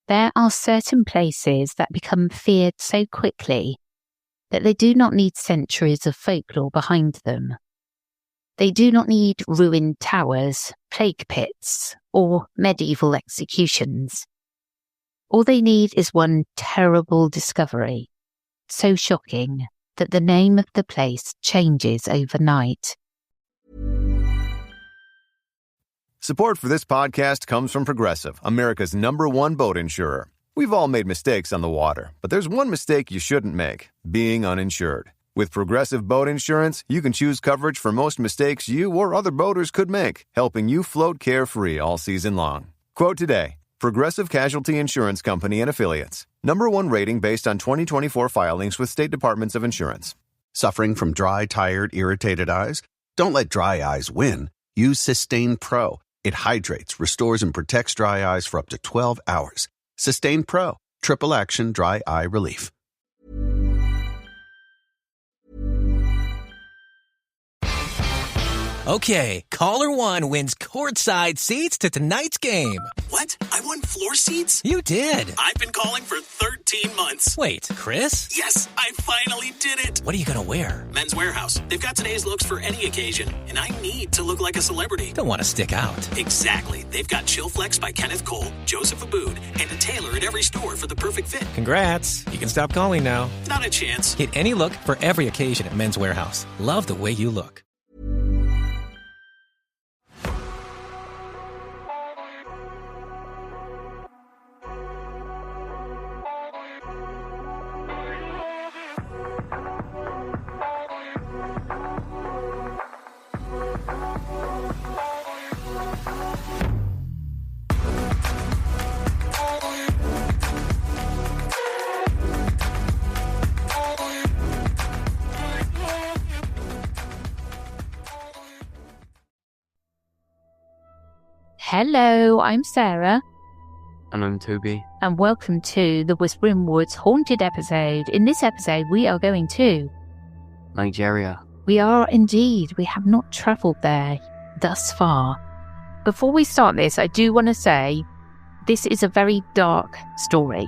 There are certain places that become feared so quickly that they do not need centuries of folklore behind them. They do not need ruined towers, plague pits, or medieval executions. All they need is one terrible discovery, so shocking that the name of the place changes overnight. Support for this podcast comes from Progressive, America's #1 boat insurer. We've all made mistakes on the water, but there's one mistake you shouldn't make, being uninsured. With Progressive Boat Insurance, you can choose coverage for most mistakes you or other boaters could make, helping you float carefree all season long. Quote today. Progressive Casualty Insurance Company and Affiliates. #1 rating based on 2024 filings with state departments of insurance. Suffering from dry, tired, irritated eyes? Don't let dry eyes win. Use Systane Pro. It hydrates, restores, and protects dry eyes for up to 12 hours. Systane Pro. Triple action dry eye relief. Okay, caller 1 wins courtside seats to tonight's game. What? I won floor seats? You did. I've been calling for 13 months. Wait, Chris? Yes, I finally did it. What are you going to wear? Men's Warehouse. They've got today's looks for any occasion, and I need to look like a celebrity. Don't want to stick out. Exactly. They've got Chill Flex by Kenneth Cole, Joseph Abboud, and a tailor at every store for the perfect fit. Congrats. You can stop calling now. Not a chance. Get any look for every occasion at Men's Warehouse. Love the way you look. Hello, I'm Sarah. And I'm Toby. And welcome to the Whispering Woods Haunted episode. In this episode, we are going to Nigeria. We are indeed. We have not travelled there thus far. Before we start this, I do want to say this is a very dark story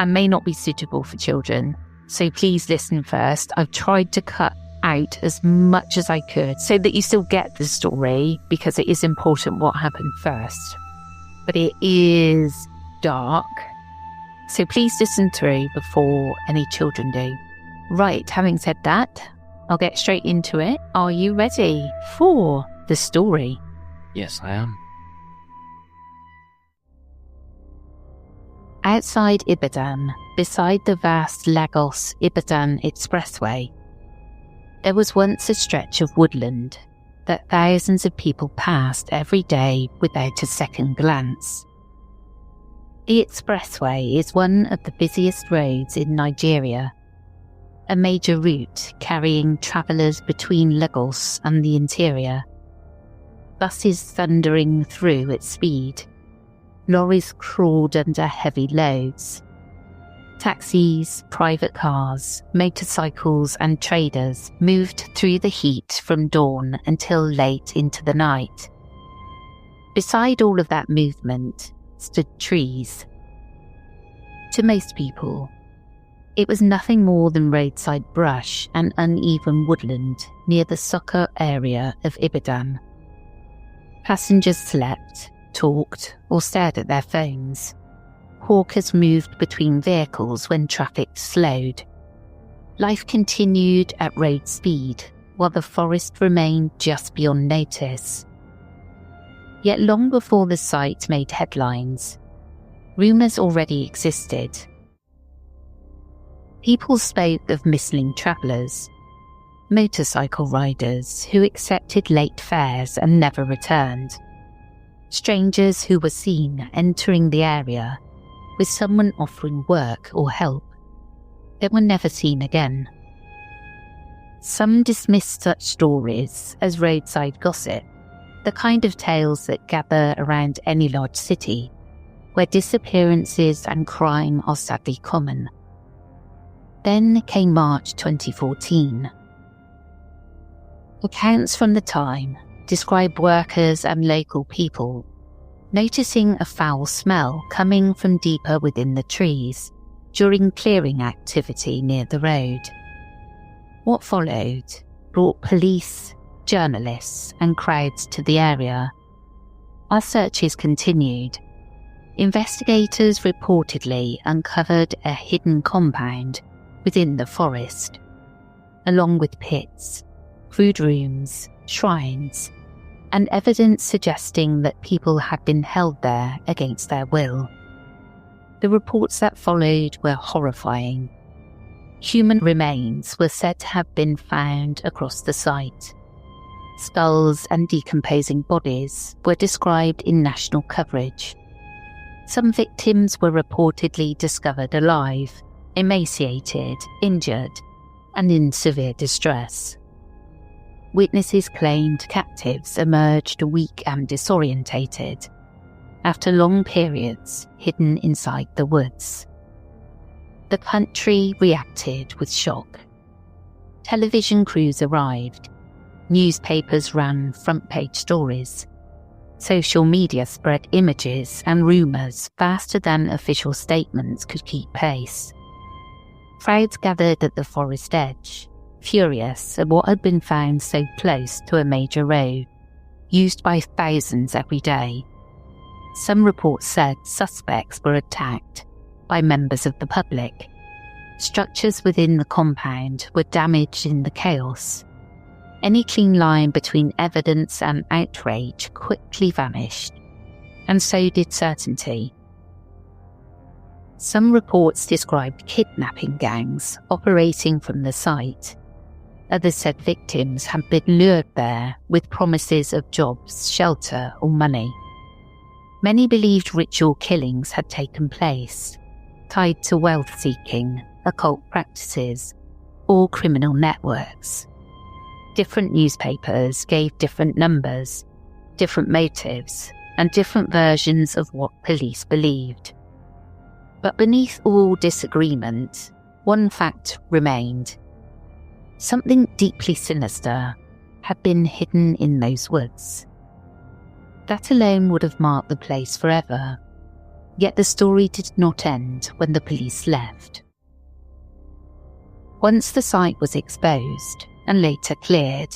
and may not be suitable for children. So please listen first. I've tried to cut out as much as I could so that you still get the story, because it is important what happened first. But it is dark, so please listen through before any children do. Right, having said that, I'll get straight into it. Are you ready for the story? Yes, I am. Outside Ibadan, beside the vast Lagos-Ibadan expressway, there was once a stretch of woodland that thousands of people passed every day without a second glance. The expressway is one of the busiest roads in Nigeria, a major route carrying travellers between Lagos and the interior. Buses thundering through at speed, lorries crawled under heavy loads. Taxis, private cars, motorcycles and traders moved through the heat from dawn until late into the night. Beside all of that movement stood trees. To most people, it was nothing more than roadside brush and uneven woodland near the Soka area of Ibadan. Passengers slept, talked, or stared at their phones. Hawkers moved between vehicles when traffic slowed. Life continued at road speed, while the forest remained just beyond notice. Yet long before the site made headlines, rumours already existed. People spoke of missing travellers, motorcycle riders who accepted late fares and never returned, strangers who were seen entering the area with someone offering work or help that were never seen again. Some dismissed such stories as roadside gossip, the kind of tales that gather around any large city, where disappearances and crime are sadly common. Then came March 2014. Accounts from the time describe workers and local people noticing a foul smell coming from deeper within the trees during clearing activity near the road. What followed brought police, journalists, and crowds to the area. As searches continued, investigators reportedly uncovered a hidden compound within the forest, along with pits, food rooms, shrines, and evidence suggesting that people had been held there against their will. The reports that followed were horrifying. Human remains were said to have been found across the site. Skulls and decomposing bodies were described in national coverage. Some victims were reportedly discovered alive, emaciated, injured, and in severe distress. Witnesses claimed captives emerged weak and disorientated after long periods hidden inside the woods. The country reacted with shock. Television crews arrived. Newspapers ran front-page stories. Social media spread images and rumours faster than official statements could keep pace. Crowds gathered at the forest edge, furious at what had been found so close to a major road, used by thousands every day. Some reports said suspects were attacked by members of the public. Structures within the compound were damaged in the chaos. Any clean line between evidence and outrage quickly vanished, and so did certainty. Some reports described kidnapping gangs operating from the site. Others said victims had been lured there with promises of jobs, shelter, or money. Many believed ritual killings had taken place, tied to wealth-seeking, occult practices, or criminal networks. Different newspapers gave different numbers, different motives, and different versions of what police believed. But beneath all disagreement, one fact remained. Something deeply sinister had been hidden in those woods. That alone would have marked the place forever, yet the story did not end when the police left. Once the site was exposed, and later cleared,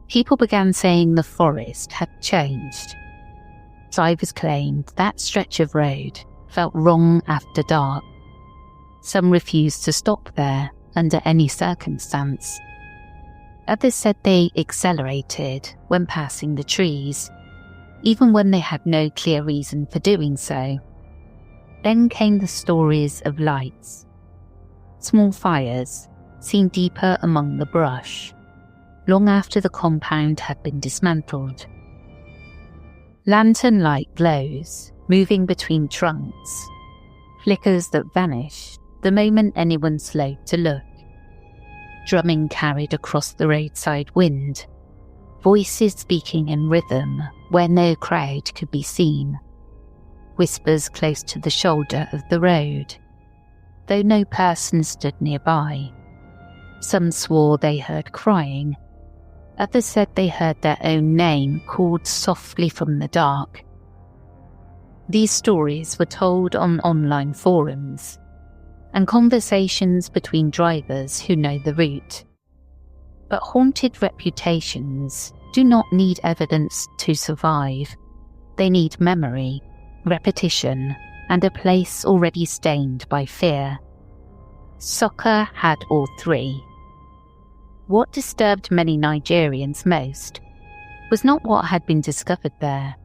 people began saying the forest had changed. Drivers claimed that stretch of road felt wrong after dark. Some refused to stop there under any circumstance. Others said they accelerated when passing the trees, even when they had no clear reason for doing so. Then came the stories of lights. Small fires seen deeper among the brush, long after the compound had been dismantled. Lantern light glows, moving between trunks, flickers that vanished the moment anyone slowed to look. Drumming carried across the roadside wind, voices speaking in rhythm where no crowd could be seen, whispers close to the shoulder of the road, though no person stood nearby. Some swore they heard crying. Others said they heard their own name called softly from the dark. These stories were told on online forums and conversations between drivers who know the route. But haunted reputations do not need evidence to survive. They need memory, repetition, and a place already stained by fear. Soka had all three. What disturbed many Nigerians most was not what had been discovered there,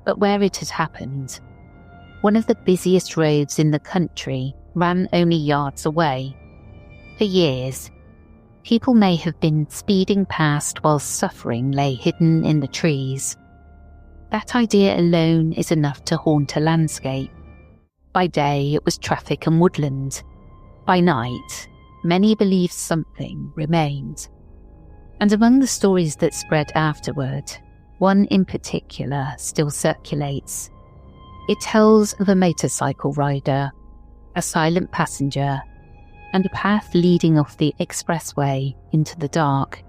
but where it had happened. One of the busiest roads in the country ran only yards away. For years, people may have been speeding past while suffering lay hidden in the trees. That idea alone is enough to haunt a landscape. By day, it was traffic and woodland. By night, many believed something remained. And among the stories that spread afterward, one in particular still circulates. It tells of a motorcycle rider, a silent passenger, and a path leading off the expressway into the dark.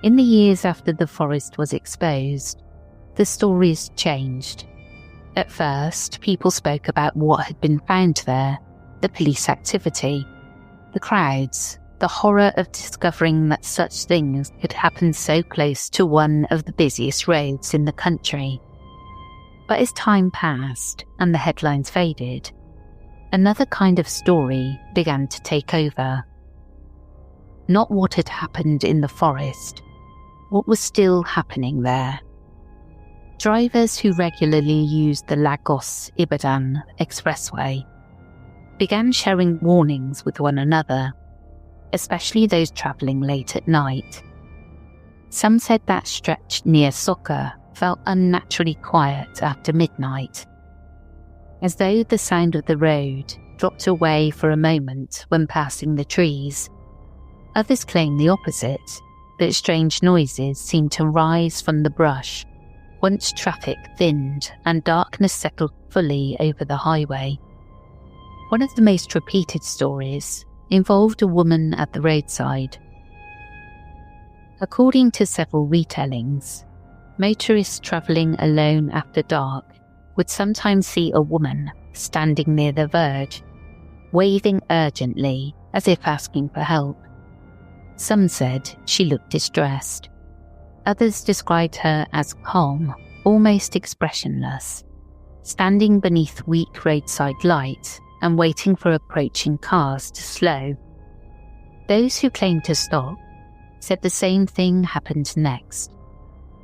In the years after the forest was exposed, the stories changed. At first, people spoke about what had been found there, the police activity, the crowds, the horror of discovering that such things could happen so close to one of the busiest roads in the country. But as time passed and the headlines faded, another kind of story began to take over. Not what had happened in the forest, what was still happening there. Drivers who regularly used the Lagos-Ibadan expressway began sharing warnings with one another, especially those travelling late at night. Some said that stretch near Soka felt unnaturally quiet after midnight, as though the sound of the road dropped away for a moment when passing the trees. Others claimed the opposite, that strange noises seemed to rise from the brush once traffic thinned and darkness settled fully over the highway. One of the most repeated stories involved a woman at the roadside. According to several retellings, motorists travelling alone after dark would sometimes see a woman standing near the verge, waving urgently as if asking for help. Some said she looked distressed. Others described her as calm, almost expressionless, standing beneath weak roadside light and waiting for approaching cars to slow. Those who claimed to stop said the same thing happened next.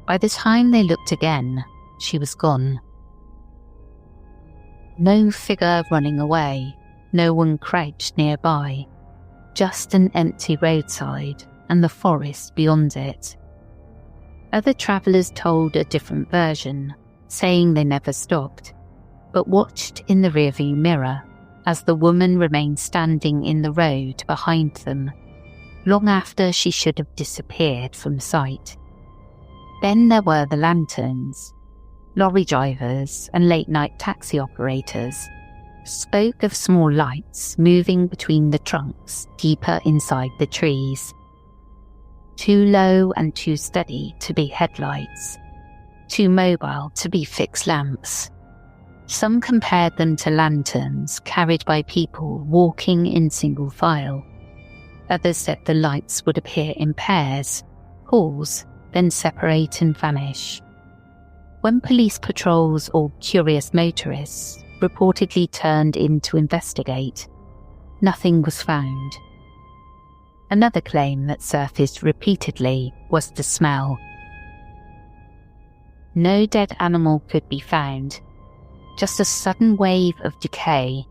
By the time they looked again, she was gone. No figure running away, no one crouched nearby, just an empty roadside and the forest beyond it. Other travellers told a different version, saying they never stopped, but watched in the rearview mirror as the woman remained standing in the road behind them, long after she should have disappeared from sight. Then there were the lanterns. Lorry drivers and late-night taxi operators spoke of small lights moving between the trunks deeper inside the trees. Too low and too steady to be headlights, too mobile to be fixed lamps. Some compared them to lanterns carried by people walking in single file. Others said the lights would appear in pairs, pause, then separate and vanish. When police patrols or curious motorists reportedly turned in to investigate, nothing was found. Another claim that surfaced repeatedly was the smell. No dead animal could be found, just a sudden wave of decay,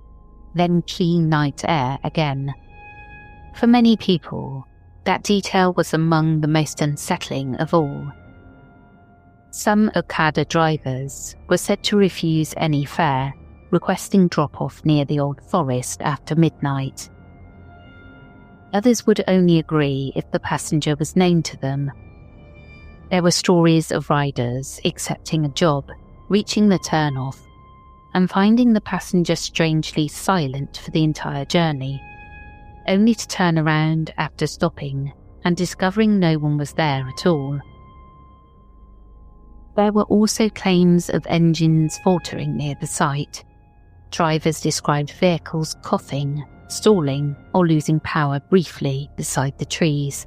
then clean night air again. For many people, that detail was among the most unsettling of all. Some Okada drivers were said to refuse any fare, requesting drop-off near the old forest after midnight. Others would only agree if the passenger was known to them. There were stories of riders accepting a job, reaching the turn-off, and finding the passenger strangely silent for the entire journey, only to turn around after stopping and discovering no one was there at all. There were also claims of engines faltering near the site. Drivers described vehicles coughing, stalling, or losing power briefly beside the trees,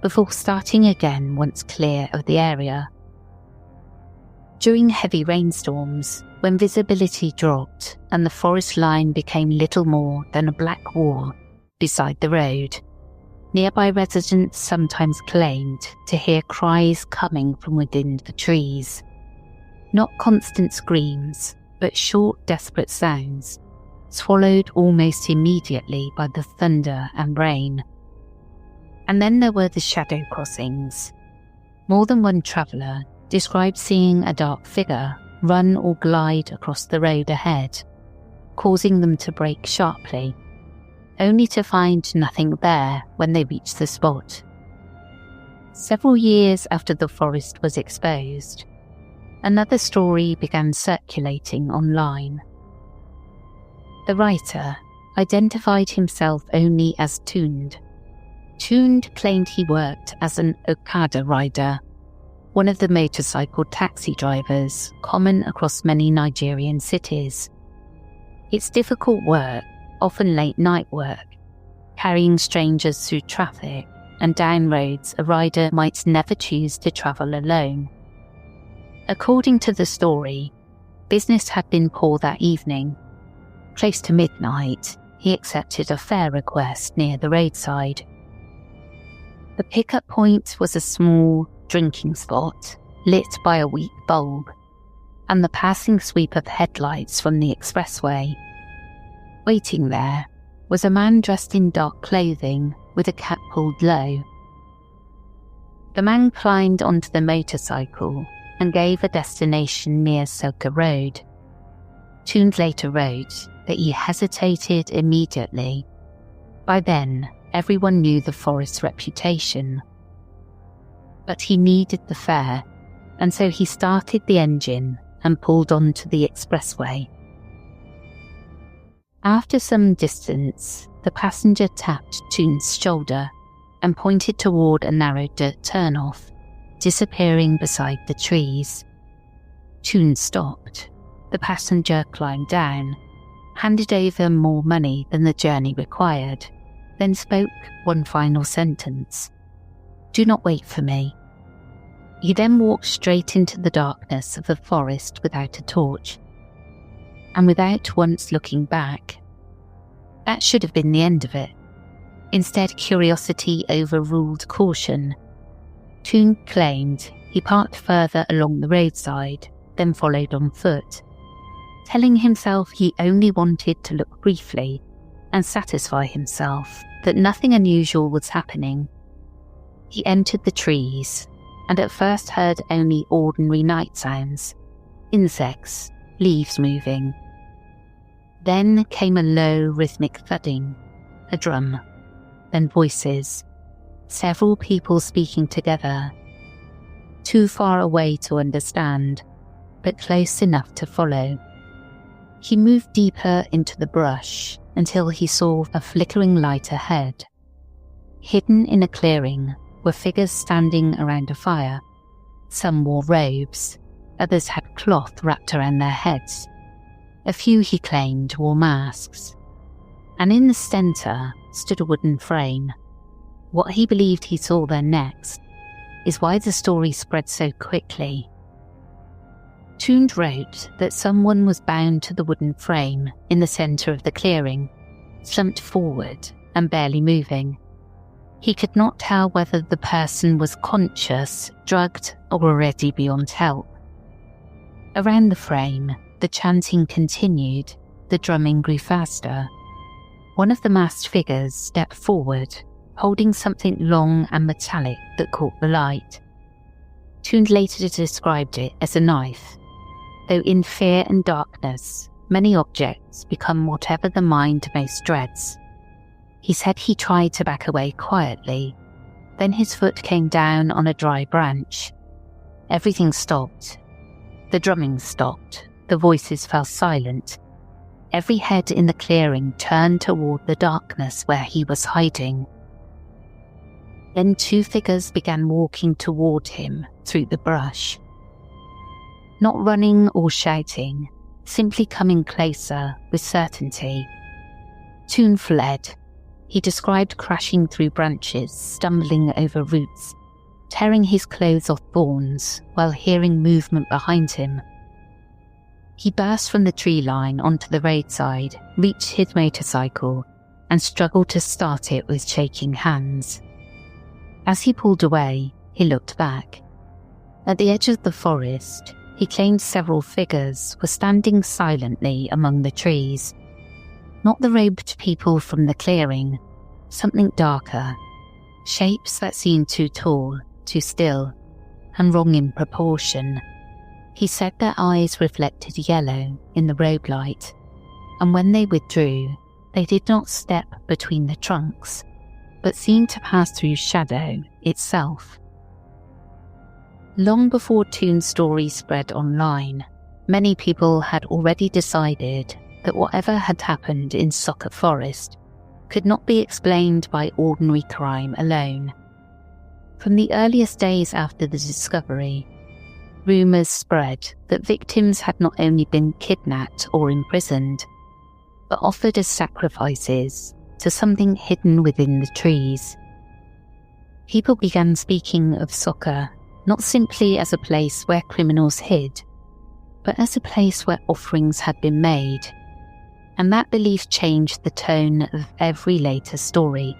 before starting again once clear of the area. During heavy rainstorms, when visibility dropped and the forest line became little more than a black wall beside the road, nearby residents sometimes claimed to hear cries coming from within the trees. Not constant screams, but short, desperate sounds, swallowed almost immediately by the thunder and rain. And then there were the shadow crossings. More than one traveller described seeing a dark figure run or glide across the road ahead, causing them to brake sharply, only to find nothing there when they reached the spot. Several years after the forest was exposed, another story began circulating online. The writer identified himself only as Tund. Tund claimed he worked as an Okada rider, one of the motorcycle taxi drivers common across many Nigerian cities. It's difficult work, often late night work, carrying strangers through traffic and down roads a rider might never choose to travel alone. According to the story, business had been poor that evening. Close to midnight, he accepted a fare request near the roadside. The pickup point was a small drinking spot lit by a weak bulb and the passing sweep of headlights from the expressway. Waiting there was a man dressed in dark clothing with a cap pulled low. The man climbed onto the motorcycle and gave a destination near Soka Road. Toons later wrote that he hesitated immediately. By then, everyone knew the forest's reputation. But he needed the fare, and so he started the engine and pulled onto the expressway. After some distance, the passenger tapped Toons' shoulder and pointed toward a narrow dirt turnoff, disappearing beside the trees. Toons stopped. The passenger climbed down, handed over more money than the journey required, then spoke one final sentence. "Do not wait for me." He then walked straight into the darkness of the forest without a torch, and without once looking back. That should have been the end of it. Instead, curiosity overruled caution. Toon claimed he parked further along the roadside, then followed on foot, telling himself he only wanted to look briefly and satisfy himself that nothing unusual was happening. He entered the trees and at first heard only ordinary night sounds, insects, leaves moving. Then came a low rhythmic thudding, a drum, then voices, several people speaking together, too far away to understand, but close enough to follow. He moved deeper into the brush until he saw a flickering light ahead. Hidden in a clearing were figures standing around a fire. Some wore robes, others had cloth wrapped around their heads. A few, he claimed, wore masks. And in the centre stood a wooden frame. What he believed he saw there next is why the story spread so quickly. Toon wrote that someone was bound to the wooden frame in the centre of the clearing, slumped forward and barely moving. He could not tell whether the person was conscious, drugged, or already beyond help. Around the frame, the chanting continued, the drumming grew faster. One of the masked figures stepped forward, holding something long and metallic that caught the light. Toon later described it as a knife. Though in fear and darkness, many objects become whatever the mind most dreads. He said he tried to back away quietly. Then his foot came down on a dry branch. Everything stopped. The drumming stopped. The voices fell silent. Every head in the clearing turned toward the darkness where he was hiding. Then two figures began walking toward him through the brush. Not running or shouting, simply coming closer with certainty. Toon fled. He described crashing through branches, stumbling over roots, tearing his clothes off thorns while hearing movement behind him. He burst from the tree line onto the roadside, reached his motorcycle, and struggled to start it with shaking hands. As he pulled away, he looked back. At the edge of the forest, he claimed several figures were standing silently among the trees. Not the robed people from the clearing, something darker, shapes that seemed too tall, too still, and wrong in proportion. He said their eyes reflected yellow in the road light, and when they withdrew, they did not step between the trunks, but seemed to pass through shadow itself. Long before Toon's story spread online, many people had already decided that whatever had happened in Soka Forest could not be explained by ordinary crime alone. From the earliest days after the discovery, rumours spread that victims had not only been kidnapped or imprisoned, but offered as sacrifices to something hidden within the trees. People began speaking of Soka not simply as a place where criminals hid, but as a place where offerings had been made, and that belief changed the tone of every later story.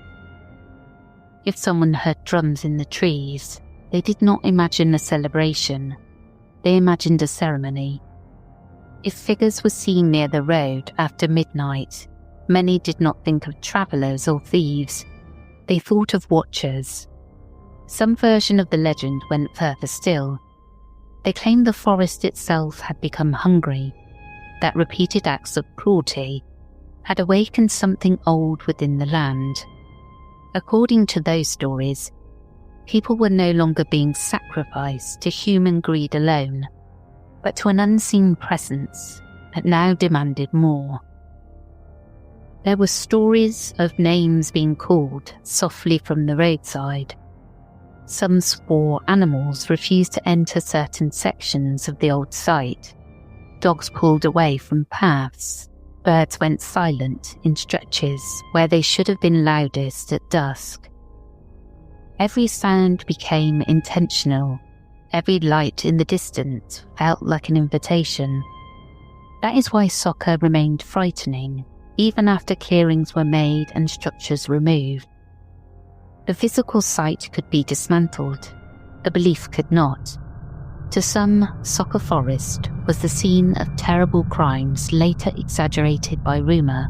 If someone heard drums in the trees, they did not imagine a celebration, they imagined a ceremony. If figures were seen near the road after midnight, many did not think of travellers or thieves, they thought of watchers. Some version of the legend went further still. They claimed the forest itself had become hungry, that repeated acts of cruelty had awakened something old within the land. According to those stories, people were no longer being sacrificed to human greed alone, but to an unseen presence that now demanded more. There were stories of names being called softly from the roadside. Some swore animals refused to enter certain sections of the old site. Dogs pulled away from paths. Birds went silent in stretches where they should have been loudest at dusk. Every sound became intentional. Every light in the distance felt like an invitation. That is why Soka remained frightening, even after clearings were made and structures removed. The physical site could be dismantled, the belief could not. To some, Soka Forest was the scene of terrible crimes later exaggerated by rumour.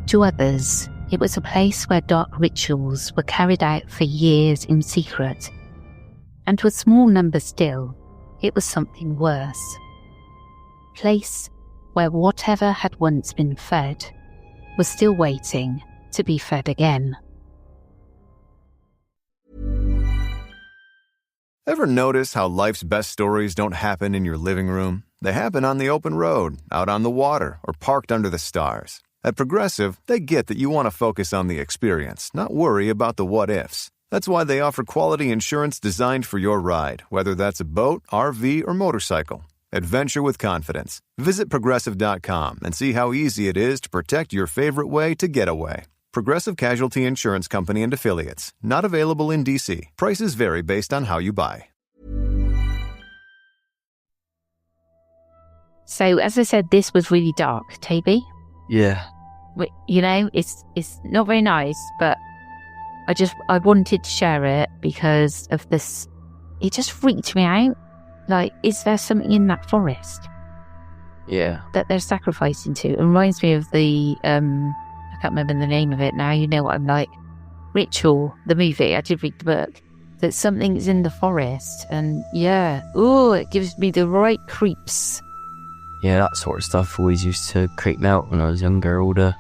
To others, it was a place where dark rituals were carried out for years in secret. And to a small number still, it was something worse. A place where whatever had once been fed was still waiting to be fed again. Ever notice how life's best stories don't happen in your living room? They happen on the open road, out on the water, or parked under the stars. At Progressive, they get that you want to focus on the experience, not worry about the what-ifs. That's why they offer quality insurance designed for your ride, whether that's a boat, RV, or motorcycle. Adventure with confidence. Visit Progressive.com and see how easy it is to protect your favorite way to get away. Progressive Casualty Insurance Company and Affiliates. Not available in D.C. Prices vary based on how you buy. So, as I said, this was really dark, Toby. Yeah. You know, it's not very nice, but I wanted to share it because of this. It just freaked me out. Like, is there something in that forest? Yeah. That they're sacrificing to? It reminds me of the I can't remember the name of it now. You know what I'm like. Ritual, the movie. I did read the book. That something's in the forest, and yeah, it gives me the right creeps. Yeah, that sort of stuff always used to creep me out when I was younger. All the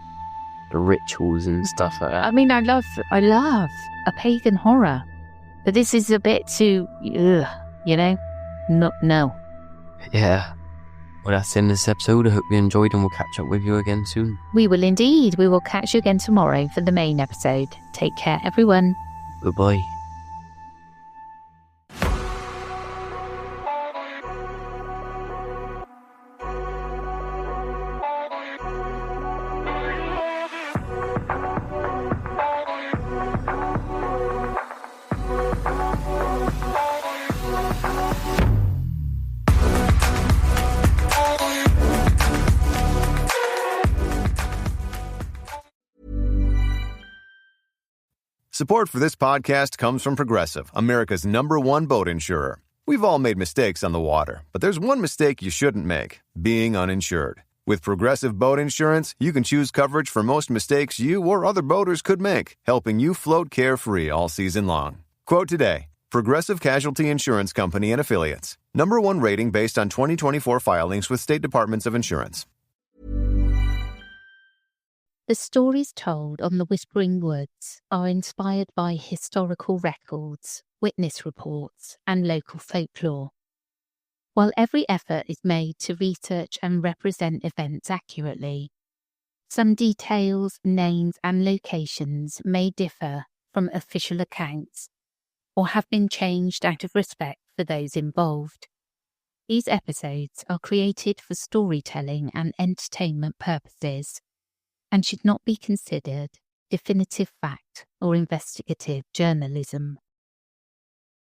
rituals and stuff like that. I mean, I love a pagan horror, but this is a bit too, you know, no. Yeah. Well, that's the end of this episode. I hope you enjoyed, and we'll catch up with you again soon. We will indeed. We will catch you again tomorrow for the main episode. Take care, everyone. Goodbye. Support for this podcast comes from Progressive, America's #1 boat insurer. We've all made mistakes on the water, but there's one mistake you shouldn't make: being uninsured. With Progressive Boat Insurance, you can choose coverage for most mistakes you or other boaters could make, helping you float carefree all season long. Quote today: Progressive Casualty Insurance Company and Affiliates. #1 rating based on 2024 filings with state departments of insurance. The stories told on the Whispering Woods are inspired by historical records, witness reports, and local folklore. While every effort is made to research and represent events accurately, some details, names, and locations may differ from official accounts or have been changed out of respect for those involved. These episodes are created for storytelling and entertainment purposes and should not be considered definitive fact or investigative journalism.